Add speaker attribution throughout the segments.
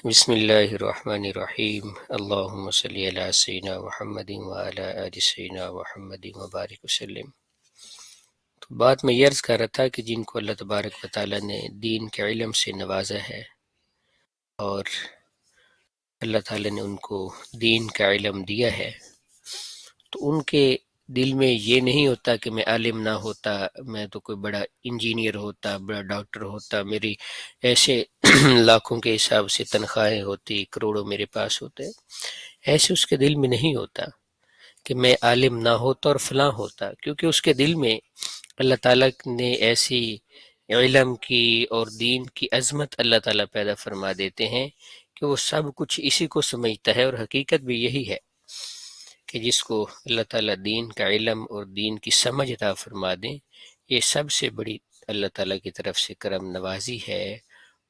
Speaker 1: بسم اللہ الرحمن الرحیم اللہم صلی علی سیدنا محمد وعلی آل سیدنا محمد وبارک وسلم۔ تو بات میں یہ عرض کر رہا تھا کہ جن کو اللہ تبارک و تعالیٰ نے دین کے علم سے نوازا ہے اور اللہ تعالیٰ نے ان کو دین کا علم دیا ہے، تو ان کے دل میں یہ نہیں ہوتا کہ میں عالم نہ ہوتا، میں تو کوئی بڑا انجینئر ہوتا، بڑا ڈاکٹر ہوتا، میری ایسے لاکھوں کے حساب سے تنخواہیں ہوتی، کروڑوں میرے پاس ہوتے۔ ایسے اس کے دل میں نہیں ہوتا کہ میں عالم نہ ہوتا اور فلاں ہوتا، کیونکہ اس کے دل میں اللہ تعالیٰ نے ایسی علم کی اور دین کی عظمت اللہ تعالیٰ پیدا فرما دیتے ہیں کہ وہ سب کچھ اسی کو سمجھتا ہے، اور حقیقت بھی یہی ہے کہ جس کو اللہ تعالیٰ دین کا علم اور دین کی سمجھ عطا فرما دیں، یہ سب سے بڑی اللہ تعالیٰ کی طرف سے کرم نوازی ہے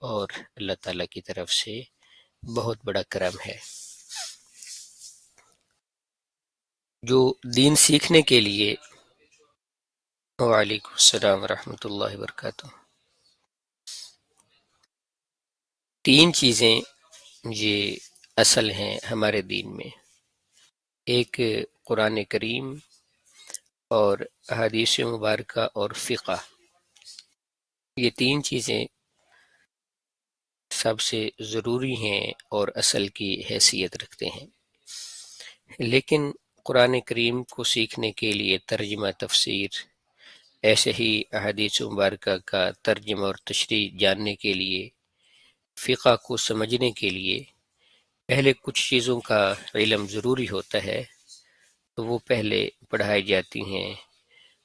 Speaker 1: اور اللہ تعالیٰ کی طرف سے بہت بڑا کرم ہے۔ جو دین سیکھنے کے لیے وعلیکم السلام ورحمۃ اللہ وبرکاتہ، تین چیزیں یہ اصل ہیں ہمارے دین میں، ایک قرآن کریم اور احادیث مبارکہ اور فقہ۔ یہ تین چیزیں سب سے ضروری ہیں اور اصل کی حیثیت رکھتے ہیں، لیکن قرآن کریم کو سیکھنے کے لیے ترجمہ تفسیر، ایسے ہی احادیث مبارکہ کا ترجمہ اور تشریح جاننے کے لیے، فقہ کو سمجھنے کے لیے پہلے کچھ چیزوں کا علم ضروری ہوتا ہے، تو وہ پہلے پڑھائی جاتی ہیں،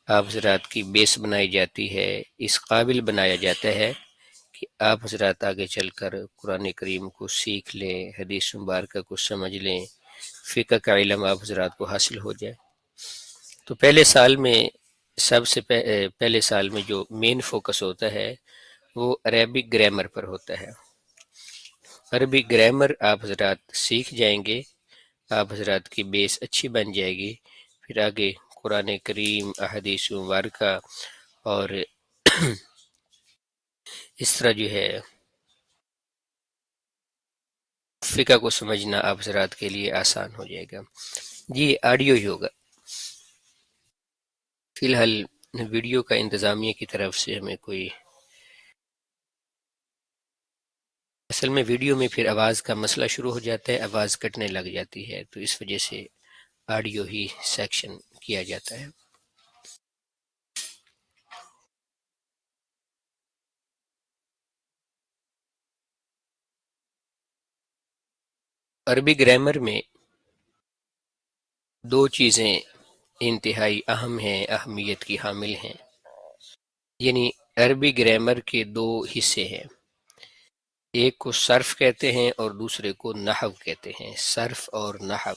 Speaker 1: آپ حضرات کی بیس بنائی جاتی ہے، اس قابل بنایا جاتا ہے کہ آپ حضرات آگے چل کر قرآن کریم کو سیکھ لیں، حدیث مبارکہ کو سمجھ لیں، فقہ کا علم آپ حضرات کو حاصل ہو جائے۔ تو پہلے سال میں پہلے سال میں جو مین فوکس ہوتا ہے وہ عربک گرامر پر ہوتا ہے۔ عربی گرامر آپ حضرات سیکھ جائیں گے، آپ حضرات کی بیس اچھی بن جائے گی، پھر آگے قرآن کریم، احادیث مبارکہ اور اس طرح جو ہے فقہ کو سمجھنا آپ حضرات کے لیے آسان ہو جائے گا۔ جی آڈیو ہی ہوگا، فی الحال ویڈیو کا انتظامیہ کی طرف سے ہمیں کوئی، اصل میں ویڈیو میں پھر آواز کا مسئلہ شروع ہو جاتا ہے، آواز کٹنے لگ جاتی ہے، تو اس وجہ سے آڈیو ہی سیکشن کیا جاتا ہے۔ عربی گرامر میں دو چیزیں انتہائی اہم ہیں، اہمیت کی حامل ہیں، یعنی عربی گرامر کے دو حصے ہیں، ایک کو صرف کہتے ہیں اور دوسرے کو نحو کہتے ہیں، صرف اور نحو۔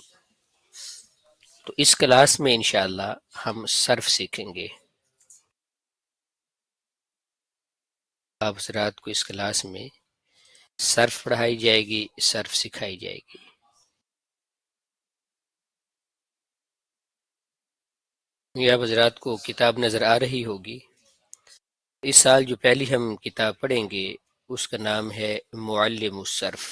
Speaker 1: تو اس کلاس میں انشاءاللہ ہم صرف سیکھیں گے، آپ حضرات کو اس کلاس میں صرف پڑھائی جائے گی، صرف سکھائی جائے گی۔ یہ آپ حضرات کو کتاب نظر آ رہی ہوگی، اس سال جو پہلی ہم کتاب پڑھیں گے اس کا نام ہے معلم الصرف۔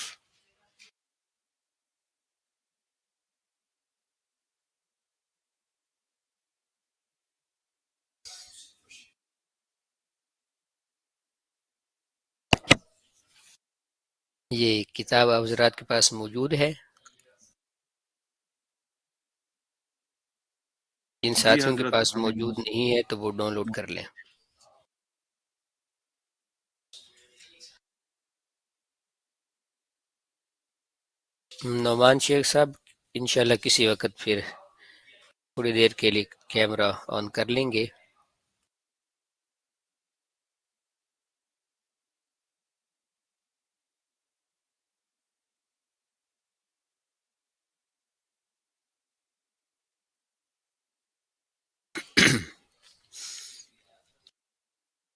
Speaker 1: یہ کتاب آپ حضرات کے پاس موجود ہے، جن
Speaker 2: جی
Speaker 1: ساتھیوں کے
Speaker 2: حضرت
Speaker 1: پاس
Speaker 2: ہمیں
Speaker 1: موجود نہیں ہے تو وہ ڈاؤن لوڈ کر لیں۔ نعمان شیخ صاحب انشاءاللہ کسی وقت پھر تھوڑی دیر کے لیے کیمرہ آن کر لیں گے۔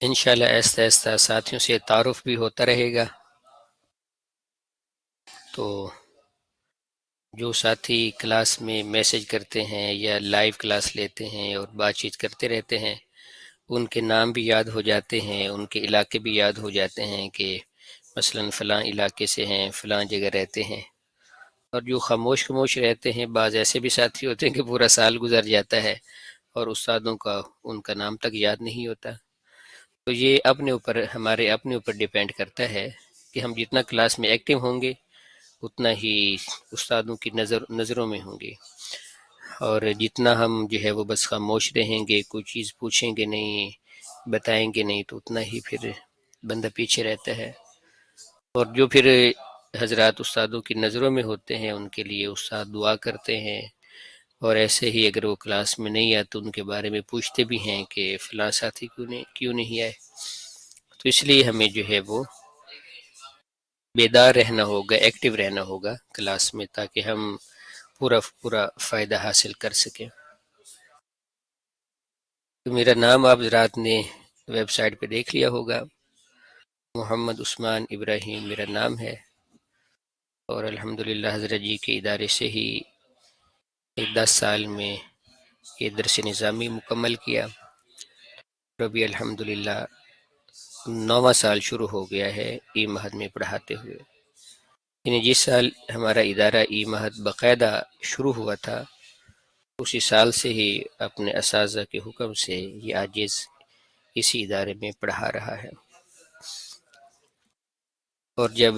Speaker 1: انشاءاللہ آہستہ آہستہ ساتھیوں سے تعارف بھی ہوتا رہے گا، تو جو ساتھی کلاس میں میسج کرتے ہیں یا لائیو کلاس لیتے ہیں اور بات چیت کرتے رہتے ہیں، ان کے نام بھی یاد ہو جاتے ہیں، ان کے علاقے بھی یاد ہو جاتے ہیں کہ مثلا فلاں علاقے سے ہیں، فلاں جگہ رہتے ہیں، اور جو خاموش خاموش رہتے ہیں، بعض ایسے بھی ساتھی ہوتے ہیں کہ پورا سال گزر جاتا ہے اور استادوں کا ان کا نام تک یاد نہیں ہوتا۔ تو یہ اپنے اوپر، ہمارے اپنے اوپر ڈیپینڈ کرتا ہے کہ ہم جتنا کلاس میں ایکٹیو ہوں گے اتنا ہی استادوں کی نظروں میں ہوں گے، اور جتنا ہم جو ہے وہ بس خاموش رہیں گے، کوئی چیز پوچھیں گے نہیں، بتائیں گے نہیں، تو اتنا ہی پھر بندہ پیچھے رہتا ہے۔ اور جو پھر حضرات استادوں کی نظروں میں ہوتے ہیں ان کے لیے استاد دعا کرتے ہیں، اور ایسے ہی اگر وہ کلاس میں نہیں آتے ان کے بارے میں پوچھتے بھی ہیں کہ فلاں ساتھی کیوں نہیں آئے۔ تو اس لیے ہمیں جو ہے وہ بیدار رہنا ہوگا، ایکٹیو رہنا ہوگا کلاس میں، تاکہ ہم پورا فائدہ حاصل کر سکیں۔ تو میرا نام آپ حضرات نے ویب سائٹ پہ دیکھ لیا ہوگا، محمد عثمان ابراہیم میرا نام ہے، اور الحمدللہ حضرت جی کے ادارے سے ہی 10 سال میں یہ درس نظامی مکمل کیا، اور ابھی الحمدللہ 9واں سال شروع ہو گیا ہے ای مہد میں پڑھاتے ہوئے۔ یعنی جس سال ہمارا ادارہ ای مہد باقاعدہ شروع ہوا تھا اسی سال سے ہی اپنے اساتذہ کے حکم سے یہ عاجز اسی ادارے میں پڑھا رہا ہے۔ اور جب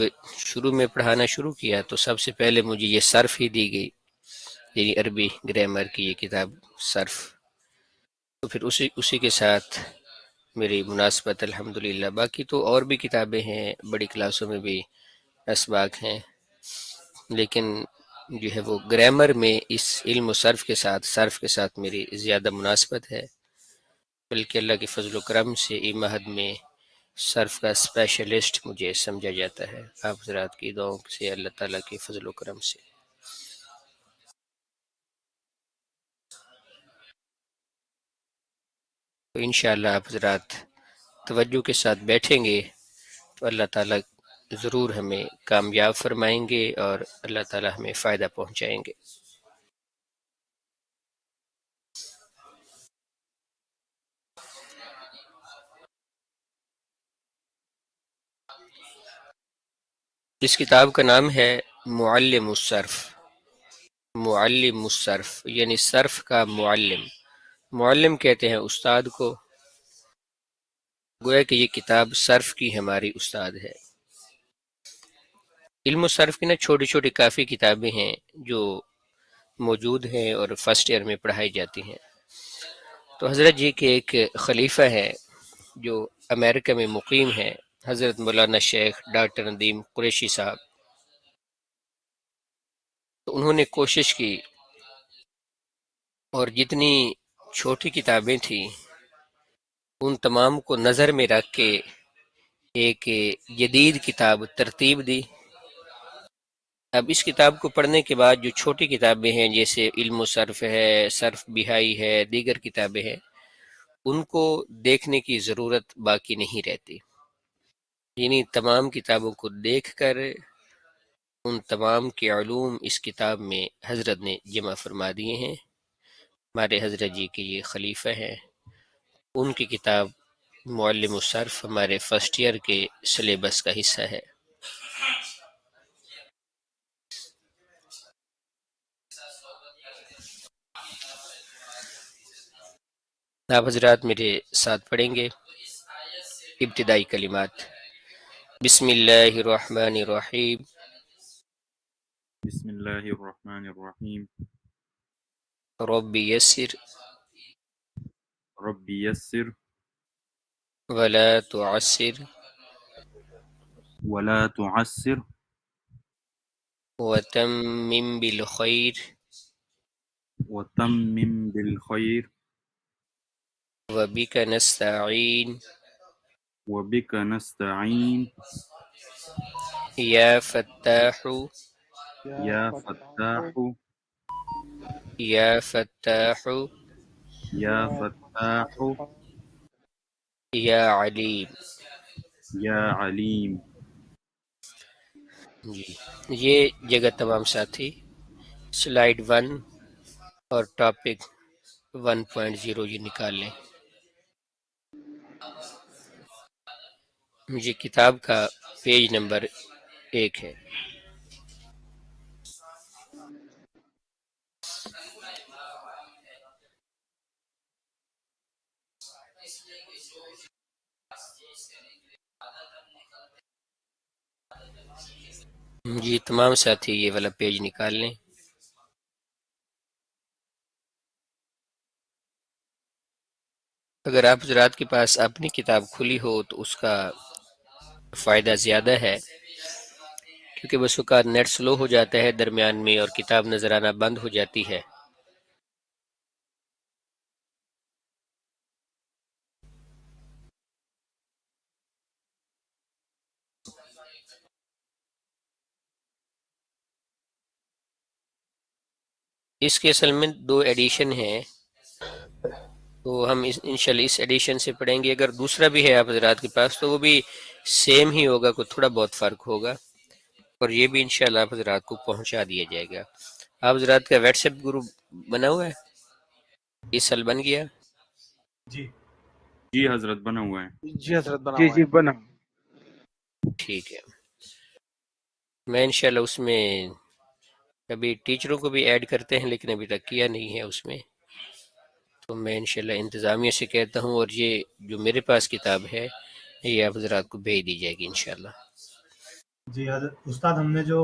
Speaker 1: شروع میں پڑھانا شروع کیا تو سب سے پہلے مجھے یہ صرف ہی دی گئی، یعنی عربی گرامر کی یہ کتاب صرف، تو پھر اسی کے ساتھ میری مناسبت الحمدللہ۔ باقی تو اور بھی کتابیں ہیں، بڑی کلاسوں میں بھی اسباق ہیں، لیکن جو ہے وہ گرامر میں اس علم و صرف کے ساتھ میری زیادہ مناسبت ہے، بلکہ اللہ کے فضل و کرم سے ای مہد میں صرف کا اسپیشلسٹ مجھے سمجھا جاتا ہے، آپ حضرات کی دعاؤں سے، اللہ تعالیٰ کے فضل و کرم سے۔ تو انشاءاللہ آپ حضرات توجہ کے ساتھ بیٹھیں گے تو اللہ تعالیٰ ضرور ہمیں کامیاب فرمائیں گے اور اللہ تعالیٰ ہمیں فائدہ پہنچائیں گے۔ اس کتاب کا نام ہے معلم الصرف، معلم الصرف یعنی صرف کا معلم، معلم کہتے ہیں استاد کو، گویا کہ یہ کتاب صرف کی ہماری استاد ہے۔ علم و صرف کی نا چھوٹی چھوٹی کافی کتابیں ہیں جو موجود ہیں اور فرسٹ ایئر میں پڑھائی جاتی ہیں۔ تو حضرت جی کے ایک خلیفہ ہیں جو امریکہ میں مقیم ہیں، حضرت مولانا شیخ ڈاکٹر ندیم قریشی صاحب، تو انہوں نے کوشش کی اور جتنی چھوٹی کتابیں تھیں ان تمام کو نظر میں رکھ کے ایک جدید کتاب ترتیب دی۔ اب اس کتاب کو پڑھنے کے بعد جو چھوٹی کتابیں ہیں جیسے علم و صرف ہے، صرف بہائی ہے، دیگر کتابیں ہیں، ان کو دیکھنے کی ضرورت باقی نہیں رہتی، یعنی تمام کتابوں کو دیکھ کر ان تمام کے علوم اس کتاب میں حضرت نے جمع فرما دیے ہیں۔ ہمارے حضرت جی کے یہ خلیفہ ہیں، ان کی کتاب معلم الصرف ہمارے فرسٹ ایئر کے سلیبس کا حصہ ہے۔ آپ حضرات میرے ساتھ پڑھیں گے ابتدائی کلمات۔ بسم اللہ الرحمن الرحیم،
Speaker 2: بسم الله الرحمن الرحيم.
Speaker 1: رب یسر
Speaker 2: رب يسر
Speaker 1: ولا تعسر
Speaker 2: ولا تعسر
Speaker 1: وتمم بالخیر
Speaker 2: وتمم بالخير
Speaker 1: وبک نستعین
Speaker 2: وبك نستعين
Speaker 1: یا فتاح
Speaker 2: يا فتاح
Speaker 1: یا فتاح
Speaker 2: يا فتاح
Speaker 1: یا علیم۔
Speaker 2: يا عليم.
Speaker 1: جی، یہ جگہ تمام ساتھی سلائیڈ 1 اور ٹاپک 1.0 یہ نکال لیں۔ یہ کتاب کا پیج نمبر 1 ہے۔ جی تمام ساتھی یہ والا پیج نکال لیں۔ اگر آپ حضرات کے پاس اپنی کتاب کھلی ہو تو اس کا فائدہ زیادہ ہے، کیونکہ بس اوقات نیٹ سلو ہو جاتا ہے درمیان میں اور کتاب نظر آنا بند ہو جاتی ہے۔ اس کے اصل میں 2 ایڈیشن ہیں، تو ہم انشاءاللہ اس ایڈیشن سے پڑھیں گے۔ اگر دوسرا بھی ہے آپ حضرات کے پاس تو وہ بھی سیم ہی ہوگا، کوئی تھوڑا بہت فرق ہوگا، اور یہ بھی انشاءاللہ آپ حضرات کو پہنچا دیا جائے گا۔ آپ حضرات کا واٹس ایپ گروپ بنا ہوا ہے؟ اس سال بن گیا؟
Speaker 3: جی
Speaker 2: جی حضرت بنا ہوا ہے۔
Speaker 3: جی حضرت بنا ہوا ہے۔
Speaker 4: بنا۔
Speaker 1: ٹھیک ہے، میں انشاءاللہ اس میں ابھی ٹیچروں کو بھی ایڈ کرتے ہیں لیکن ابھی تک کیا نہیں ہے اس میں، تو میں انشاءاللہ انتظامیہ سے کہتا ہوں، اور یہ جو میرے پاس کتاب ہے یہ آپ حضرات کو بھیج دی جائے گی انشاءاللہ۔
Speaker 3: جی حضرت استاد، ہم نے جو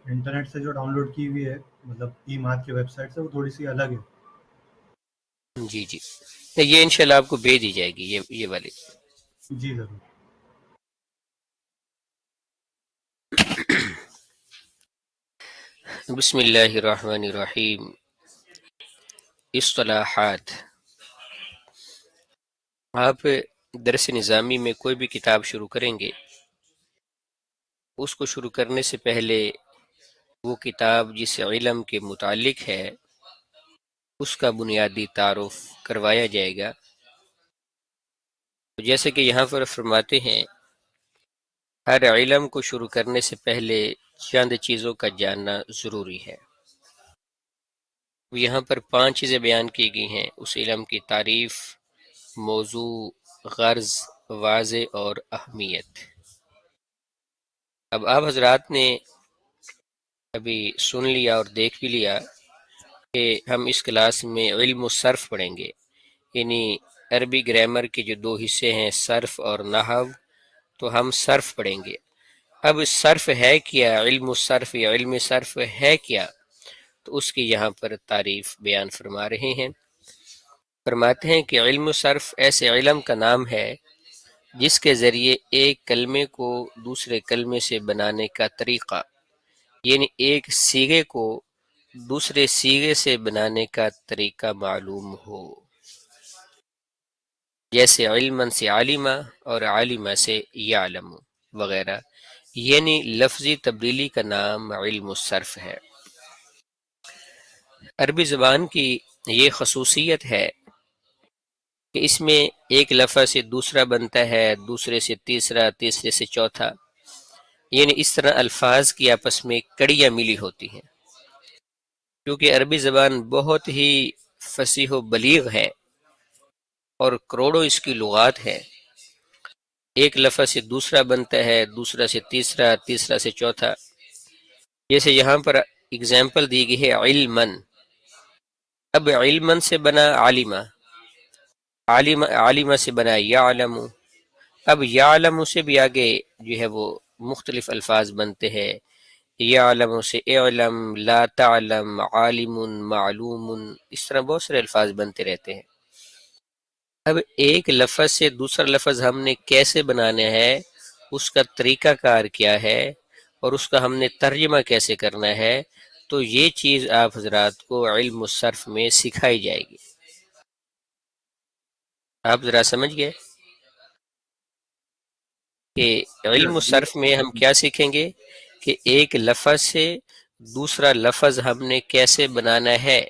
Speaker 3: انٹرنیٹ سے جو ڈاؤن لوڈ کی ہوئی ہے، مطلب ای مارک کی ویب سائٹ سے، وہ تھوڑی سی الگ ہے۔
Speaker 1: جی جی، یہ انشاءاللہ آپ کو بھیج دی جائے گی یہ والی۔
Speaker 3: جی ضرور۔
Speaker 1: بسم اللہ الرحمن الرحیم۔ اصطلاحات۔ آپ درس نظامی میں کوئی بھی کتاب شروع کریں گے، اس کو شروع کرنے سے پہلے وہ کتاب جس علم کے متعلق ہے اس کا بنیادی تعارف کروایا جائے گا۔ جیسے کہ یہاں پر فرماتے ہیں، ہر علم کو شروع کرنے سے پہلے چند چیزوں کا جاننا ضروری ہے۔ یہاں پر 5 چیزیں بیان کی گئی ہیں، اس علم کی تعریف، موضوع، غرض، واضح اور اہمیت۔ اب آپ حضرات نے ابھی سن لیا اور دیکھ بھی لیا کہ ہم اس کلاس میں علم الصرف پڑھیں گے، یعنی عربی گرامر کے جو 2 حصے ہیں، صرف اور نحو، تو ہم صرف پڑھیں گے۔ اب صرف ہے کیا، علم الصرف یا علم صرف ہے کیا، تو اس کی یہاں پر تعریف بیان فرما رہے ہیں۔ فرماتے ہیں کہ علم صرف ایسے علم کا نام ہے جس کے ذریعے ایک کلمے کو دوسرے کلمے سے بنانے کا طریقہ، یعنی ایک صیغے کو دوسرے صیغے سے بنانے کا طریقہ معلوم ہو، جیسے علما سے عالمہ اور عالمہ سے یعلم وغیرہ، یعنی لفظی تبدیلی کا نام علم الصرف ہے۔ عربی زبان کی یہ خصوصیت ہے کہ اس میں ایک لفظ سے دوسرا بنتا ہے، دوسرے سے تیسرا، تیسرے سے چوتھا، یعنی اس طرح الفاظ کی آپس میں کڑیاں ملی ہوتی ہیں۔ کیونکہ عربی زبان بہت ہی فصیح و بلیغ ہے اور کروڑوں اس کی لغات ہے، ایک لفظ سے دوسرا بنتا ہے، دوسرا سے تیسرا، تیسرا سے چوتھا۔ جیسے یہاں پر اگزامپل دی گئی ہے علمن، اب علمن سے بنا عالمہ، عالمہ سے بنا یعلم، اب یعلم سے بھی آگے جو ہے وہ مختلف الفاظ بنتے ہیں، یعلم سے اعلم، لا تعلم، عالم، معلوم، اس طرح بہت سارے الفاظ بنتے رہتے ہیں۔ اب ایک لفظ سے دوسرا لفظ ہم نے کیسے بنانا ہے، اس کا طریقہ کار کیا ہے، اور اس کا ہم نے ترجمہ کیسے کرنا ہے، تو یہ چیز آپ حضرات کو علم الصرف میں سکھائی جائے گی۔ آپ ذرا سمجھ گئے کہ علم الصرف میں ہم کیا سیکھیں گے، کہ ایک لفظ سے دوسرا لفظ ہم نے کیسے بنانا ہے،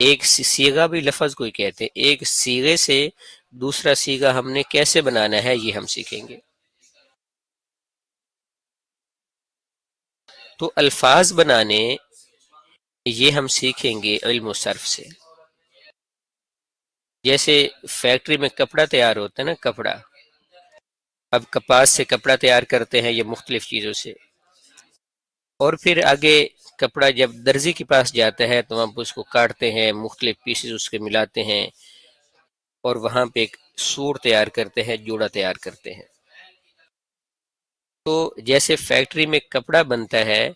Speaker 1: ایک صیغہ بھی لفظ کوئی کہتے ہیں، ایک صیغے سے دوسرا صیغہ ہم نے کیسے بنانا ہے، یہ ہم سیکھیں گے۔ تو الفاظ بنانے یہ ہم سیکھیں گے علم الصرف سے۔ جیسے فیکٹری میں کپڑا تیار ہوتا ہے نا، کپڑا اب کپاس سے کپڑا تیار کرتے ہیں یا مختلف چیزوں سے، اور پھر آگے کپڑا جب درزی کے پاس جاتا ہے تو ہم اس کو کاٹتے ہیں، مختلف پیسز اس کے ملاتے ہیں، اور وہاں پہ ایک سوٹ تیار کرتے ہیں، جوڑا تیار کرتے ہیں۔ تو جیسے فیکٹری میں کپڑا بنتا ہے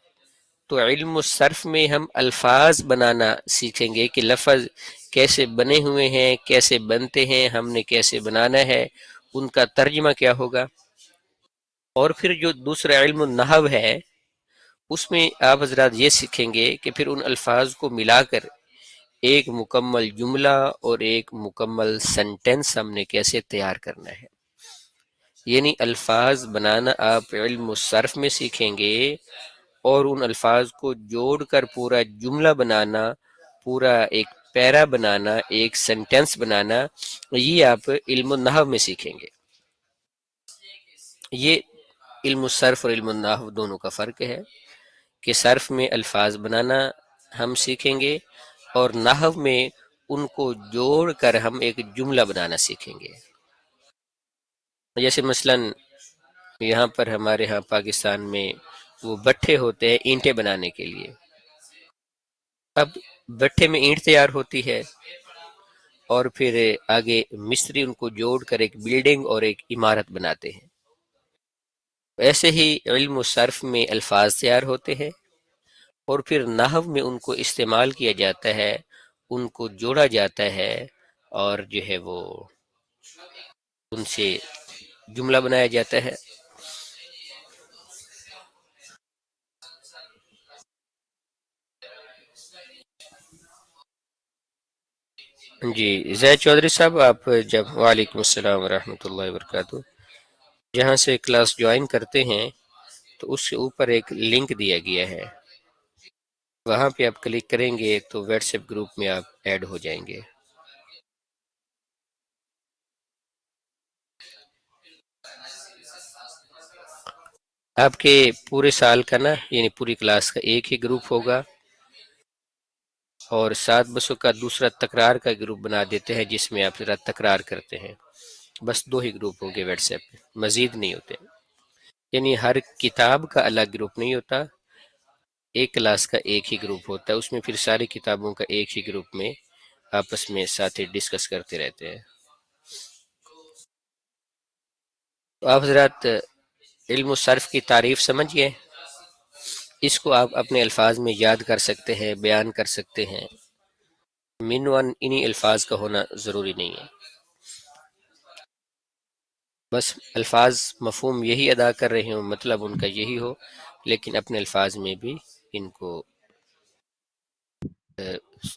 Speaker 1: تو علم الصرف میں ہم الفاظ بنانا سیکھیں گے کہ لفظ کیسے بنے ہوئے ہیں، کیسے بنتے ہیں، ہم نے کیسے بنانا ہے، ان کا ترجمہ کیا ہوگا۔ اور پھر جو دوسرا علم النحو ہے اس میں آپ حضرات یہ سیکھیں گے کہ پھر ان الفاظ کو ملا کر ایک مکمل جملہ اور ایک مکمل سنٹنس ہم نے کیسے تیار کرنا ہے۔ یعنی الفاظ بنانا آپ علم الصرف میں سیکھیں گے، اور ان الفاظ کو جوڑ کر پورا جملہ بنانا، پورا ایک پیرا بنانا، ایک سنٹنس بنانا، یہ آپ علم النحو میں سیکھیں گے۔ یہ علم الصرف اور علم النحو دونوں کا فرق ہے کہ صرف میں الفاظ بنانا ہم سیکھیں گے، اور نحو میں ان کو جوڑ کر ہم ایک جملہ بنانا سیکھیں گے۔ جیسے مثلا یہاں پر ہمارے ہاں پاکستان میں وہ بٹھے ہوتے ہیں اینٹیں بنانے کے لیے۔ اب بٹھے میں اینٹ تیار ہوتی ہے، اور پھر آگے مستری ان کو جوڑ کر ایک بلڈنگ اور ایک عمارت بناتے ہیں۔ ایسے ہی علم الصرف میں الفاظ تیار ہوتے ہیں، اور پھر نحو میں ان کو استعمال کیا جاتا ہے، ان کو جوڑا جاتا ہے، اور جو ہے وہ ان سے جملہ بنایا جاتا ہے۔ جی زید چودھری صاحب، آپ جب وعلیکم السلام ورحمۃ اللہ وبرکاتہ، جہاں سے کلاس جوائن کرتے ہیں تو اس کے اوپر ایک لنک دیا گیا ہے، وہاں پہ آپ کلک کریں گے تو واٹس ایپ گروپ میں آپ ایڈ ہو جائیں گے۔ آپ کے پورے سال کا نا، یعنی پوری کلاس کا ایک ہی گروپ ہوگا، اور 7 بسوں کا دوسرا تکرار کا گروپ بنا دیتے ہیں جس میں آپ ذرا تکرار کرتے ہیں۔ بس 2 ہی گروپ ہوں گے واٹس ایپ پہ، مزید نہیں ہوتے۔ یعنی ہر کتاب کا الگ گروپ نہیں ہوتا، ایک کلاس کا ایک ہی گروپ ہوتا ہے، اس میں پھر ساری کتابوں کا ایک ہی گروپ میں آپس میں ساتھی ڈسکس کرتے رہتے ہیں۔ تو آپ حضرات علم الصرف کی تعریف سمجھئے، اس کو آپ اپنے الفاظ میں یاد کر سکتے ہیں، بیان کر سکتے ہیں۔ منوان انہی الفاظ کا ہونا ضروری نہیں ہے، بس الفاظ مفہوم یہی ادا کر رہے ہوں، مطلب ان کا یہی ہو، لیکن اپنے الفاظ میں بھی ان کو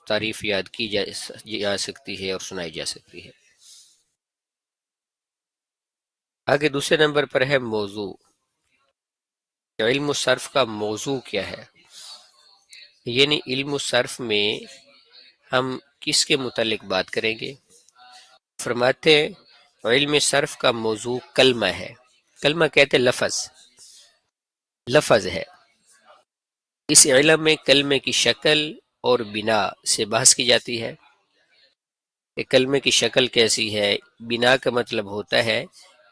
Speaker 1: تعریف یاد کی جا سکتی ہے اور سنائی جا سکتی ہے۔ آگے دوسرے نمبر پر ہے موضوع۔ علم الصرف کا موضوع کیا ہے؟ یعنی علم الصرف میں ہم کس کے متعلق بات کریں گے؟ فرماتے ہیں علم صرف کا موضوع کلمہ ہے۔ کلمہ کہتے لفظ ہے۔ اس علم میں کلمے کی شکل اور بنا سے بحث کی جاتی ہے کہ کلمے کی شکل کیسی ہے۔ بنا کا مطلب ہوتا ہے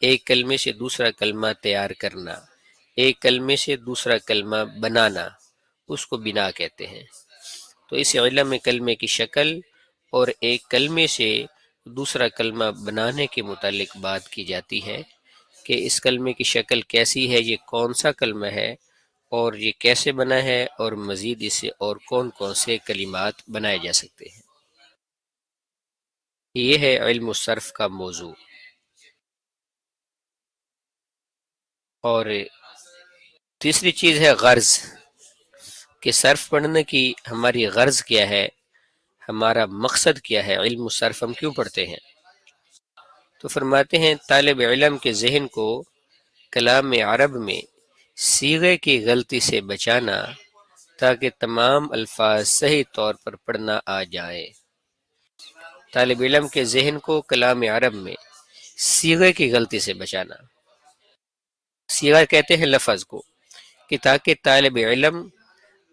Speaker 1: ایک کلمے سے دوسرا کلمہ تیار کرنا، ایک کلمے سے دوسرا کلمہ بنانا، اس کو بنا کہتے ہیں۔ تو اس علم میں کلمے کی شکل اور ایک کلمے سے دوسرا کلمہ بنانے کے متعلق بات کی جاتی ہے کہ اس کلمے کی شکل کیسی ہے، یہ کون سا کلمہ ہے، اور یہ کیسے بنا ہے، اور مزید اس سے اور کون کون سے کلمات بنائے جا سکتے ہیں۔ یہ ہے علم الصرف کا موضوع۔ اور تیسری چیز ہے غرض، کہ صرف پڑھنے کی ہماری غرض کیا ہے، ہمارا مقصد کیا ہے، علم الصرف ہم کیوں پڑھتے ہیں؟ تو فرماتے ہیں طالب علم کے ذہن کو کلام عرب میں صیغے کی غلطی سے بچانا تاکہ تمام الفاظ صحیح طور پر پڑھنا آ جائیں۔ طالب علم کے ذہن کو کلام عرب میں صیغے کی غلطی سے بچانا، صیغہ کہتے ہیں لفظ کو، کہ تاکہ طالب علم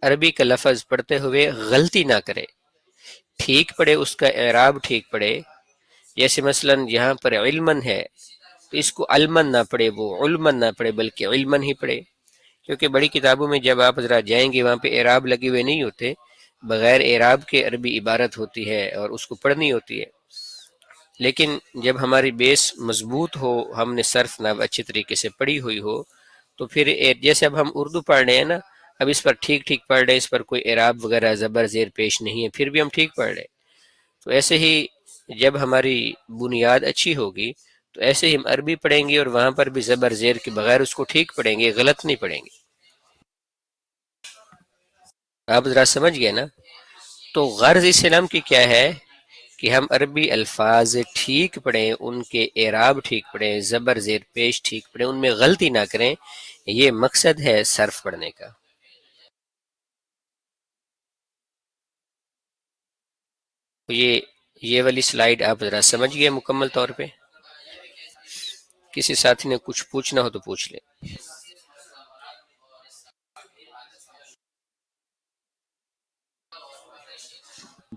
Speaker 1: عربی کا لفظ پڑھتے ہوئے غلطی نہ کرے، ٹھیک پڑھے، اس کا اعراب ٹھیک پڑھے۔ جیسے مثلا یہاں پر علمن ہے تو اس کو علمن نہ پڑھے، وہ علمن نہ پڑھے بلکہ علمن ہی پڑھے، کیونکہ بڑی کتابوں میں جب آپ ذرا جائیں گے وہاں پہ اعراب لگے ہوئے نہیں ہوتے، بغیر اعراب کے عربی عبارت ہوتی ہے اور اس کو پڑھنی ہوتی ہے۔ لیکن جب ہماری بیس مضبوط ہو، ہم نے صرف نحو اچھی طریقے سے پڑھی ہوئی ہو، تو پھر جیسے اب ہم اردو پڑھ رہے ہیں نا، اب اس پر ٹھیک ٹھیک پڑھ رہے ہیں، اس پر کوئی اعراب وغیرہ زبر زیر پیش نہیں ہے، پھر بھی ہم ٹھیک پڑھ رہے ہیں۔ تو ایسے ہی جب ہماری بنیاد اچھی ہوگی تو ایسے ہی ہم عربی پڑھیں گے اور وہاں پر بھی زبر زیر کے بغیر اس کو ٹھیک پڑھیں گے، غلط نہیں پڑھیں گے۔ آپ ذرا سمجھ گئے نا؟ تو غرض اسلام کی کیا ہے کہ ہم عربی الفاظ ٹھیک پڑھیں، ان کے اعراب ٹھیک پڑھیں، زبر زیر پیش ٹھیک پڑھیں، ان میں غلطی نہ کریں، یہ مقصد ہے صرف پڑھنے کا۔ یہ والی سلائیڈ آپ ذرا سمجھ گئے مکمل طور پہ؟ کسی ساتھی نے کچھ پوچھنا ہو تو پوچھ لیں۔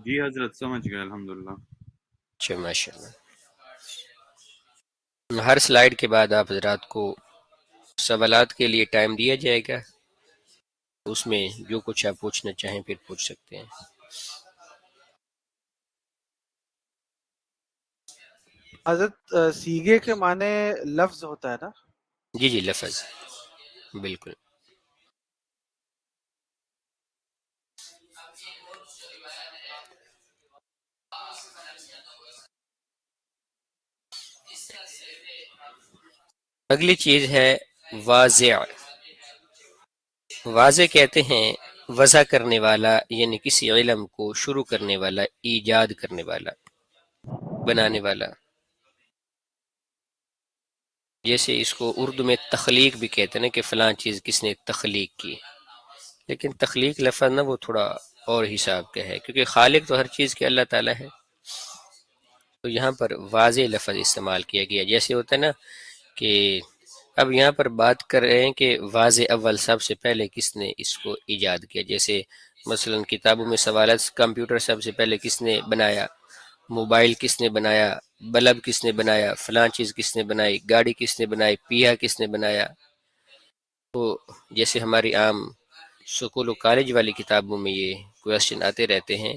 Speaker 2: جی حضرت سمجھ گئے الحمدللہ۔
Speaker 1: اچھا ماشاء اللہ۔ ہر سلائیڈ کے بعد آپ حضرات کو سوالات کے لیے ٹائم دیا جائے گا، اس میں جو کچھ آپ پوچھنا چاہیں پھر پوچھ سکتے ہیں۔
Speaker 4: حضرت سیگے کے معنی لفظ ہوتا ہے نا؟
Speaker 1: جی جی لفظ، بالکل۔ اگلی چیز ہے واضع۔ واضع کہتے ہیں وضع کرنے والا، یعنی کسی علم کو شروع کرنے والا، ایجاد کرنے والا، بنانے والا۔ جیسے اس کو اردو میں تخلیق بھی کہتے ہیں نا کہ فلاں چیز کس نے تخلیق کی، لیکن تخلیق لفظ نا وہ تھوڑا اور حساب کا ہے، کیونکہ خالق تو ہر چیز کے اللہ تعالیٰ ہے۔ تو یہاں پر واضح لفظ استعمال کیا گیا، جیسے ہوتا ہے نا کہ اب یہاں پر بات کر رہے ہیں کہ واضح اول سب سے پہلے کس نے اس کو ایجاد کیا، جیسے مثلا کتابوں میں سوالات، کمپیوٹر سب سے پہلے کس نے بنایا، موبائل کس نے بنایا، بلب کس نے بنایا، فلاں چیز کس نے بنائی، گاڑی کس نے بنائی، پیا کس نے بنایا۔ تو جیسے ہماری عام سکول و کالج والی کتابوں میں یہ کویسچن آتے رہتے ہیں،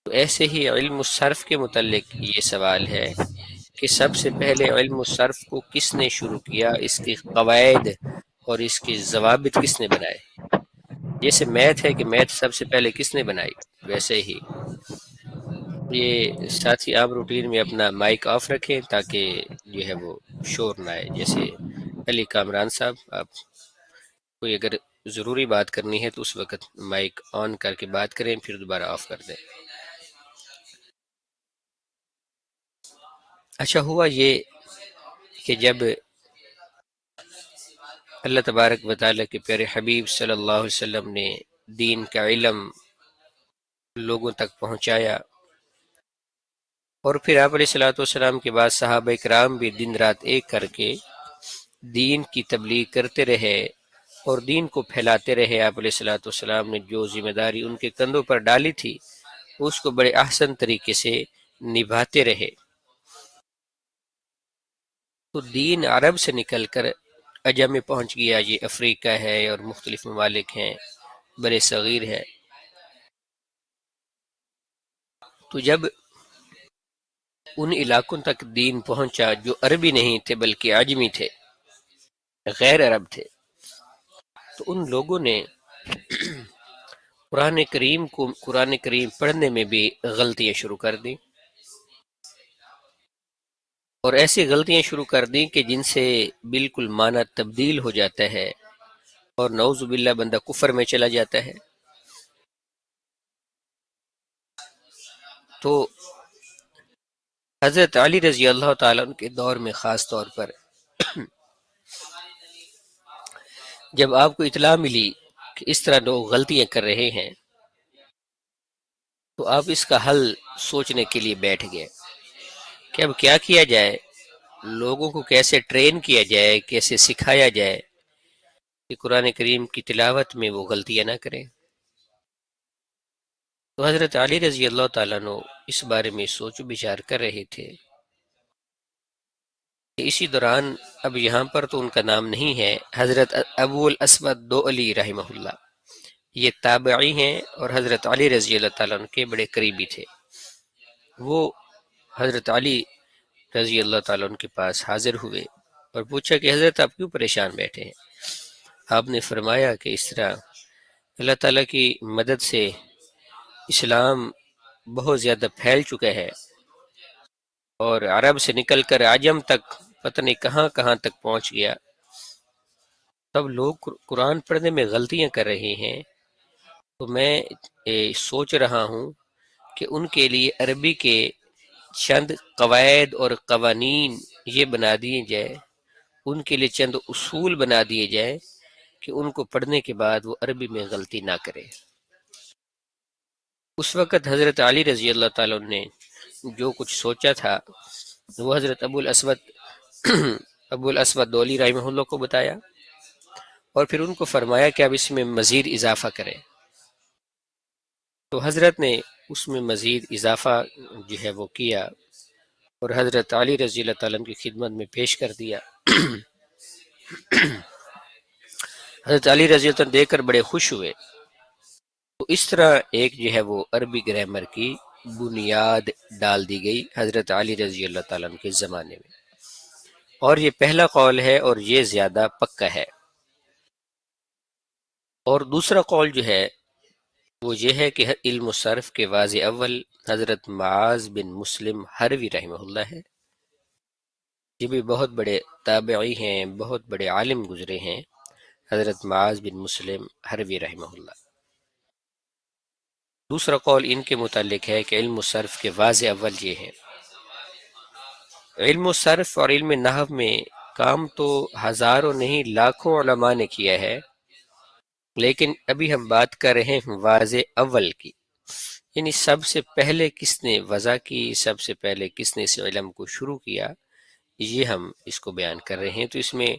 Speaker 1: تو ایسے ہی علم الصرف کے متعلق یہ سوال ہے کہ سب سے پہلے علم الصرف کو کس نے شروع کیا، اس کے قواعد اور اس کے ضوابط کس نے بنائے۔ جیسے میتھ ہے کہ میتھ سب سے پہلے کس نے بنائی، ویسے ہی یہ ساتھی آپ روٹین میں اپنا مائک آف رکھیں تاکہ جو ہے وہ شور نہ آئے۔ جیسے علی کامران صاحب، آپ کوئی اگر ضروری بات کرنی ہے تو اس وقت مائک آن کر کے بات کریں، پھر دوبارہ آف کر دیں۔ اچھا ہوا یہ کہ جب اللہ تبارک و تعالیٰ کے پیارے حبیب صلی اللہ علیہ وسلم نے دین کا علم لوگوں تک پہنچایا، اور پھر آپ علیہ الصلوۃ والسلام کے بعد صحابہ کرام بھی دن رات ایک کر کے دین کی تبلیغ کرتے رہے اور دین کو پھیلاتے رہے۔ آپ علیہ الصلوۃ والسلام نے جو ذمہ داری ان کے کندھوں پر ڈالی تھی اس کو بڑے احسن طریقے سے نبھاتے رہے، تو دین عرب سے نکل کر عجم میں پہنچ گیا۔ یہ افریقہ ہے اور مختلف ممالک ہیں، بڑے صغیر ہے۔ تو جب ان علاقوں تک دین پہنچا جو عربی نہیں تھے بلکہ عجمی تھے، غیر عرب تھے، تو ان لوگوں نے قرآن کریم پڑھنے میں بھی غلطیاں شروع کر دیں، اور ایسی غلطیاں شروع کر دیں کہ جن سے بالکل معنی تبدیل ہو جاتا ہے اور نعوذ باللہ بندہ کفر میں چلا جاتا ہے۔ تو حضرت علی رضی اللہ تعالیٰ عنہ کے دور میں خاص طور پر جب آپ کو اطلاع ملی کہ اس طرح لوگ غلطیاں کر رہے ہیں، تو آپ اس کا حل سوچنے کے لیے بیٹھ گئے کہ اب کیا کیا جائے، لوگوں کو کیسے ٹرین کیا جائے، کیسے سکھایا جائے کہ قرآن کریم کی تلاوت میں وہ غلطیاں نہ کریں۔ تو حضرت علی رضی اللہ تعالیٰ عنہ اس بارے میں سوچ و بچار کر رہے تھے، اسی دوران اب یہاں پر تو ان کا نام نہیں ہے، حضرت ابو الاسود دوئلی رحمہ اللہ، یہ تابعی ہیں اور حضرت علی رضی اللہ تعالیٰ عنہ کے بڑے قریبی تھے۔ وہ حضرت علی رضی اللہ تعالیٰ عنہ کے پاس حاضر ہوئے اور پوچھا کہ حضرت آپ کیوں پریشان بیٹھے ہیں؟ آپ نے فرمایا کہ اس طرح اللہ تعالیٰ کی مدد سے اسلام بہت زیادہ پھیل چکا ہے اور عرب سے نکل کر عجم تک پتہ نہیں کہاں کہاں تک پہنچ گیا، تب لوگ قرآن پڑھنے میں غلطیاں کر رہے ہیں، تو میں سوچ رہا ہوں کہ ان کے لیے عربی کے چند قواعد اور قوانین یہ بنا دیے جائے، ان کے لیے چند اصول بنا دیے جائے کہ ان کو پڑھنے کے بعد وہ عربی میں غلطی نہ کرے۔ اس وقت حضرت علی رضی اللہ تعالیٰ نے جو کچھ سوچا تھا وہ حضرت ابو الاسود دولی رحمہ اللہ کو بتایا اور پھر ان کو فرمایا کہ اب اس میں مزید اضافہ کریں۔ تو حضرت نے اس میں مزید اضافہ جو ہے وہ کیا اور حضرت علی رضی اللہ تعالیٰ کی خدمت میں پیش کر دیا۔ حضرت علی رضی اللہ عنہ دیکھ کر بڑے خوش ہوئے۔ تو اس طرح ایک جو ہے وہ عربی گرامر کی بنیاد ڈال دی گئی حضرت علی رضی اللہ تعالیٰ عنہ کے زمانے میں، اور یہ پہلا قول ہے اور یہ زیادہ پکا ہے۔ اور دوسرا قول جو ہے وہ یہ ہے کہ علم صرف کے واضح اول حضرت معاذ بن مسلم حروی رحمہ اللہ ہے، یہ بھی بہت بڑے تابعی ہیں، بہت بڑے عالم گزرے ہیں، حضرت معاذ بن مسلم حروی رحمہ اللہ۔ دوسرا قول ان کے متعلق ہے کہ علم صرف کے واضح اول یہ ہے۔ علم صرف اور علم نحو میں کام تو ہزاروں نہیں لاکھوں علماء نے کیا ہے، لیکن ابھی ہم بات کر رہے ہیں واضح اول کی، یعنی سب سے پہلے کس نے وضع کی، سب سے پہلے کس نے اس علم کو شروع کیا، یہ ہم اس کو بیان کر رہے ہیں۔ تو اس میں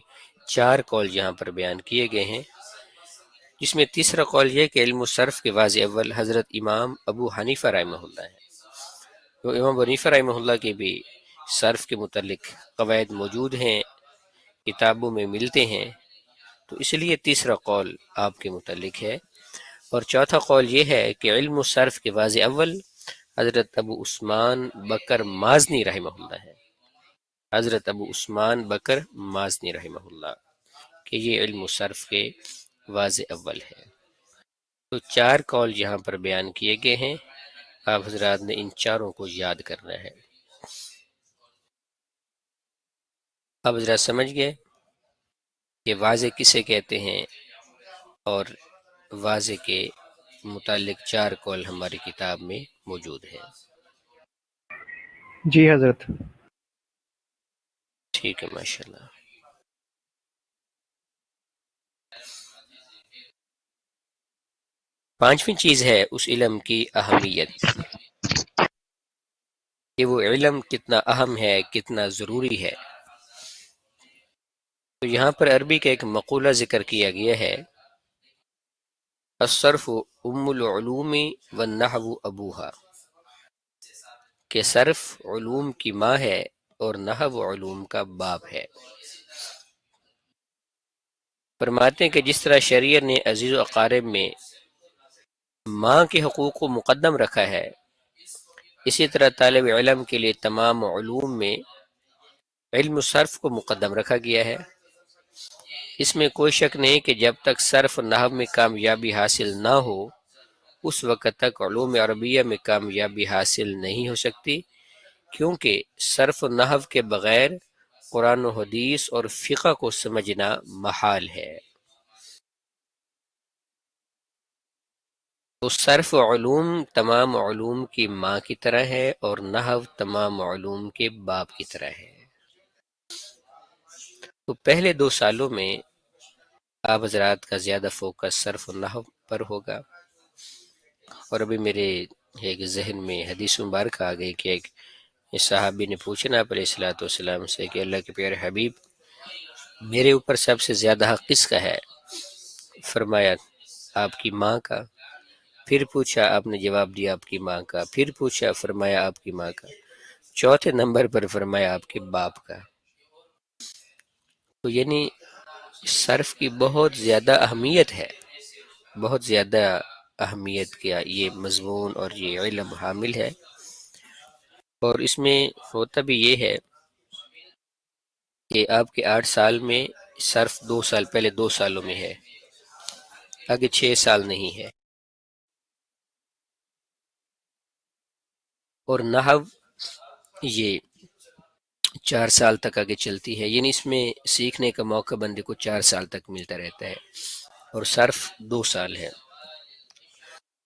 Speaker 1: 4 قول یہاں پر بیان کیے گئے ہیں، جس میں تیسرا قول یہ کہ علم صرف کے واضح اول حضرت امام ابو حنیفہ رحمہ اللہ ہے۔ تو امام ابو حنیفہ رحمہ اللہ کے بھی صرف کے متعلق قواعد موجود ہیں، کتابوں میں ملتے ہیں، تو اس لیے تیسرا قول آپ کے متعلق ہے۔ اور چوتھا قول یہ ہے کہ علم صرف کے واضح اول حضرت ابو عثمان بکر مازنی رحمہ اللہ ہے، حضرت ابو عثمان بکر مازنی رحمہ اللہ، کہ یہ علم صرف کے واضح اول ہے۔ تو 4 قول یہاں پر بیان کیے گئے ہیں، آپ حضرات نے ان چاروں کو یاد کرنا ہے۔ آپ حضرات سمجھ گئے کہ واضح کسے کہتے ہیں، اور واضح کے متعلق 4 قول ہماری کتاب میں موجود ہیں۔
Speaker 4: جی حضرت۔
Speaker 1: ٹھیک ہے، ماشاءاللہ۔ پانچویں چیز ہے اس علم کی اہمیت، کہ وہ علم کتنا اہم ہے، کتنا ضروری ہے۔ تو یہاں پر عربی کا ایک مقولہ ذکر کیا گیا ہے، الصرف ام العلوم والنحو ابوہا، کہ صرف علوم کی ماں ہے اور نحو علوم کا باپ ہے۔ فرماتے ہیں کہ جس طرح شریعت نے عزیز و اقارب میں ماں کے حقوق کو مقدم رکھا ہے، اسی طرح طالب علم کے لیے تمام علوم میں علم صرف کو مقدم رکھا گیا ہے۔ اس میں کوئی شک نہیں کہ جب تک صرف نحو میں کامیابی حاصل نہ ہو، اس وقت تک علوم عربیہ میں کامیابی حاصل نہیں ہو سکتی، کیونکہ صرف و نحو کے بغیر قرآن و حدیث اور فقہ کو سمجھنا محال ہے۔ تو صرف علوم تمام علوم کی ماں کی طرح ہے اور نحو تمام علوم کے باپ کی طرح ہے۔ تو پہلے 2 سالوں میں آپ حضرات کا زیادہ فوکس صرف و نحو پر ہوگا، اور ابھی میرے ایک ذہن میں حدیث مبارک آ گئی کہ ایک صحابی نے پوچھا نا آپ علیہ الصلوۃ والسلام سے کہ اللہ کے پیارے حبیب، میرے اوپر سب سے زیادہ حق کس کا ہے؟ فرمایا آپ کی ماں کا۔ پھر پوچھا، آپ نے جواب دیا آپ کی ماں کا۔ پھر پوچھا، فرمایا آپ کی ماں کا۔ چوتھے نمبر پر فرمایا آپ کے باپ کا۔ تو یعنی صرف کی بہت زیادہ اہمیت ہے، بہت زیادہ اہمیت کا یہ مضمون اور یہ علم حامل ہے. اور اس میں ہوتا بھی یہ ہے کہ آپ کے 8 سال میں صرف 2 سال پہلے 2 سالوں میں ہے، آگے 6 سال نہیں ہے. اور نحو یہ 4 سال تک آگے چلتی ہے، یعنی اس میں سیکھنے کا موقع بندے کو 4 سال تک ملتا رہتا ہے. اور صرف 2 سال ہے.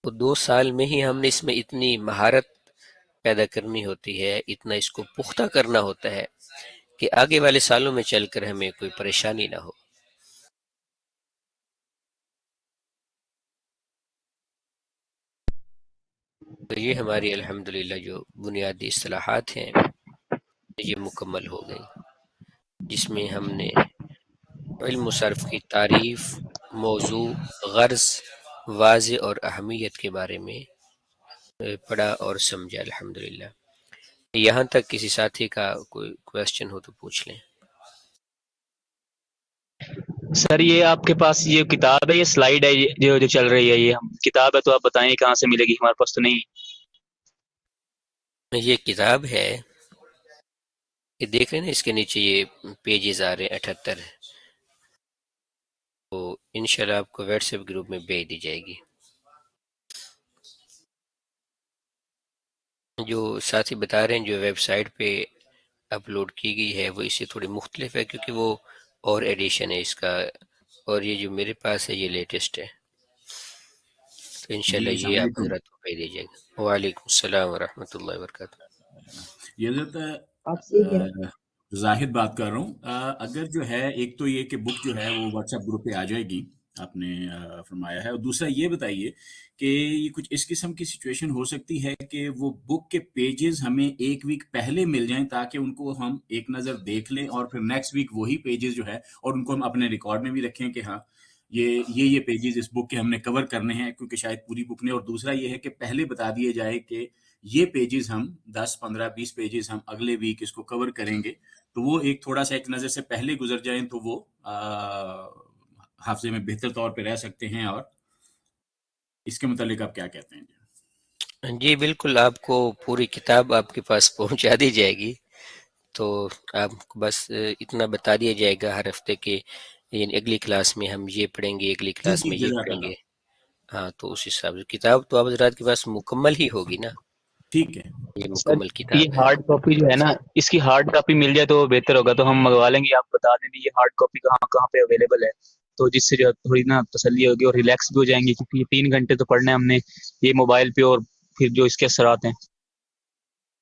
Speaker 1: تو 2 سال میں ہی ہم نے اس میں اتنی مہارت پیدا کرنی ہوتی ہے، اتنا اس کو پختہ کرنا ہوتا ہے کہ آگے والے سالوں میں چل کر ہمیں کوئی پریشانی نہ ہو. تو یہ ہماری الحمدللہ جو بنیادی اصطلاحات ہیں یہ مکمل ہو گئی، جس میں ہم نے علم و صرف کی تعریف، موضوع، غرض، واضح اور اہمیت کے بارے میں پڑھا اور سمجھا الحمدللہ. یہاں تک کسی ساتھی کا کوئی کویسچن ہو تو پوچھ لیں.
Speaker 5: سر یہ آپ کے پاس یہ کتاب ہے، یہ سلائیڈ ہے جو چل رہی ہے، یہ کتاب ہے تو آپ بتائیں کہاں سے ملے گی، ہمارے پاس تو نہیں.
Speaker 1: یہ کتاب ہے، یہ دیکھ رہے ہیں نا اس کے نیچے یہ پیجز آ رہے ہیں 78، تو انشاءاللہ آپ کو واٹس ایپ گروپ میں بھیج دی جائے گی. جو ساتھی بتا رہے ہیں جو ویب سائٹ پہ اپلوڈ کی گئی ہے وہ اس سے تھوڑی مختلف ہے، کیونکہ وہ اور ایڈیشن ہے اس کا، اور یہ جو میرے پاس ہے یہ لیٹسٹ ہے. تو انشاءاللہ
Speaker 6: جی السلام
Speaker 1: یہ آپ
Speaker 6: علیکم.
Speaker 1: حضرات کو بھیج دیجیے گا. وعلیکم السلام ورحمۃ اللہ وبرکاتہ.
Speaker 6: یہ حضرت
Speaker 7: آپ سے کیا
Speaker 6: زاہد بات کر رہا ہوں. اگر جو ہے ایک تو یہ کہ بک جو ہے وہ واٹس ایپ گروپ پہ آ جائے گی، آپ نے فرمایا ہے، اور دوسرا یہ بتائیے کہ یہ کچھ اس قسم کی سچویشن ہو سکتی ہے کہ وہ بک کے پیجز ہمیں ایک ویک پہلے مل جائیں تاکہ ان کو ہم ایک نظر دیکھ لیں اور پھر نیکسٹ ویک وہی پیجز جو ہے اور ان کو ہم اپنے ریکارڈ میں بھی رکھیں کہ ہاں یہ پیجز اس بک کے ہم نے کور کرنے ہیں، کیونکہ شاید پوری بک نے. اور دوسرا یہ ہے کہ پہلے بتا دیے جائے کہ یہ پیجز ہم 10 15 20 پیجز ہم اگلے ویک اس کو کور کریں گے، تو وہ ایک تھوڑا سا ایک نظر سے پہلے گزر جائیں تو وہ حافظے میں بہتر طور پہ رہ سکتے ہیں. اور اس کے متعلق آپ کیا کہتے ہیں؟
Speaker 1: جی بالکل، آپ کو پوری کتاب آپ کے پاس پہنچا دی جائے گی، تو آپ کو بس اتنا بتا دیا جائے گا ہر ہفتے کے، یعنی اگلی کلاس میں ہم یہ پڑھیں گے، اگلی
Speaker 6: جی
Speaker 1: کلاس
Speaker 6: جی
Speaker 1: میں یہ
Speaker 6: جزاک
Speaker 1: پڑھیں
Speaker 6: اللہ.
Speaker 1: گے. ہاں تو اس حساب سے کتاب تو آپ حضرات کے پاس مکمل ہی ہوگی نا،
Speaker 6: ٹھیک ہے.
Speaker 1: یہ
Speaker 5: سر
Speaker 1: مکمل
Speaker 5: یہ
Speaker 1: کتاب ہے.
Speaker 5: ہارڈ کاپی جو ہے نا، اس کی ہارڈ کاپی مل جائے تو بہتر ہوگا، تو ہم منگوا لیں گے. آپ بتا دیں یہ ہارڈ کاپی کہاں پہ اویلیبل ہے، تو جس سے جو ہے تھوڑی نا تسلی ہوگی اور ریلیکس بھی ہو جائیں گے، کیونکہ یہ 3 گھنٹے تو پڑھنا ہے ہم نے یہ موبائل پہ، اور پھر جو اس کے اثرات ہیں.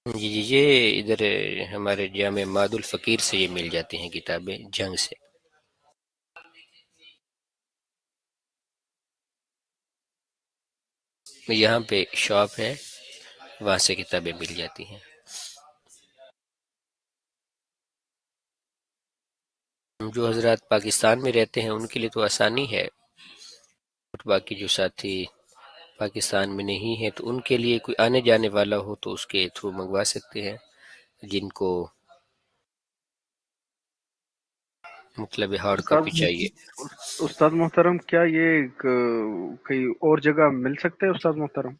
Speaker 1: جی یہ ادھر ہمارے جامع ماد الفقیر سے یہ مل جاتی ہیں کتابیں، جنگ سے. یہاں پہ شاپ ہے، وہاں سے کتابیں مل جاتی ہیں. جو حضرات پاکستان میں رہتے ہیں ان کے لیے تو آسانی ہے، اور باقی جو ساتھی پاکستان میں نہیں ہے تو ان کے لیے کوئی آنے جانے والا ہو تو اس کے تھرو منگوا سکتے ہیں، جن کو مطلب ہارڈ کاپی چاہیے.
Speaker 4: استاد محترم کیا یہ کہیں اور جگہ مل سکتے ہیں استاد محترم؟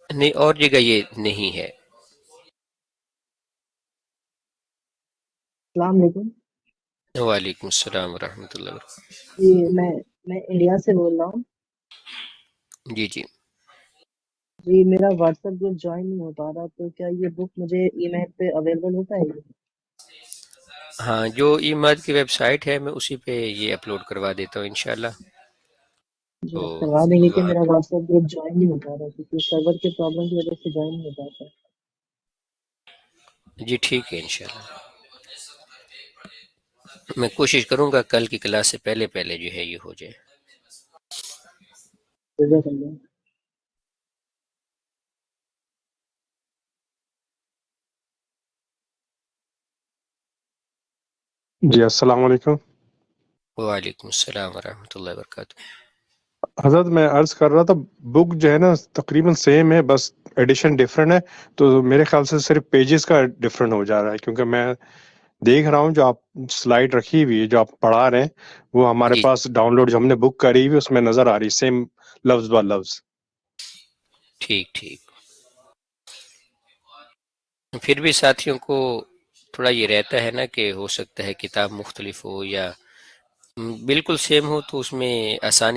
Speaker 1: نہیں، اور جگہ یہ نہیں ہے.
Speaker 7: السلام علیکم
Speaker 1: وعلیکم السلام ورحمۃ اللہ وبرکاتہ.
Speaker 7: جی میں انڈیا سے بول رہا ہوں
Speaker 1: جی
Speaker 7: جی. میرا واٹس ایپ گروپ جوائن نہیں ہو پا رہا، تو کیا یہ بک مجھے ای میل پہ اویلیبل ہو پائے گی؟
Speaker 1: ہاں، جو ای ماد کی ویب سائٹ ہے میں اسی پہ یہ اپلوڈ کروا دیتا ہوں انشاءاللہ.
Speaker 7: جی
Speaker 1: تو
Speaker 7: آپ کروا دیں گے کہ
Speaker 1: وہاں
Speaker 7: میرا واٹس ایپ گروپ جوائن نہیں ہو پا رہا کیونکہ سرور کے پرابلم کی وجہ سے جوائن نہیں ہو پاتا.
Speaker 1: جی ٹھیک ہے انشاءاللہ، میں کوشش کروں گا کل کی کلاس سے پہلے جو ہے یہ ہو جائے.
Speaker 7: جزاک اللہ.
Speaker 8: جی السلام علیکم.
Speaker 1: وعلیکم السلام ورحمۃ اللہ وبرکاتہ.
Speaker 8: حضرت میں عرض کر رہا تھا بک جو ہے نا تقریباً سیم ہے، بس ایڈیشن ڈفرینٹ ہے، تو میرے خیال سے صرف پیجز کا ڈفرینٹ ہو جا رہا ہے، کیونکہ میں دیکھ رہا ہوں جو آپ سلائڈ رکھی ہوئی ہے جو آپ پڑھا رہے ہیں وہ ہمارے
Speaker 1: جی
Speaker 8: پاس ڈاؤن لوڈ جو ہم نے بک کری ہوئی اس میں نظر آ رہی سیم لفظ با لفظ.
Speaker 1: ٹھیک ٹھیک. پھر بھی ساتھیوں کو تھوڑا یہ رہتا ہے نا کہ ہو سکتا ہے کتاب مختلف ہو یا بالکل سیم ہو تو اس میں آسانی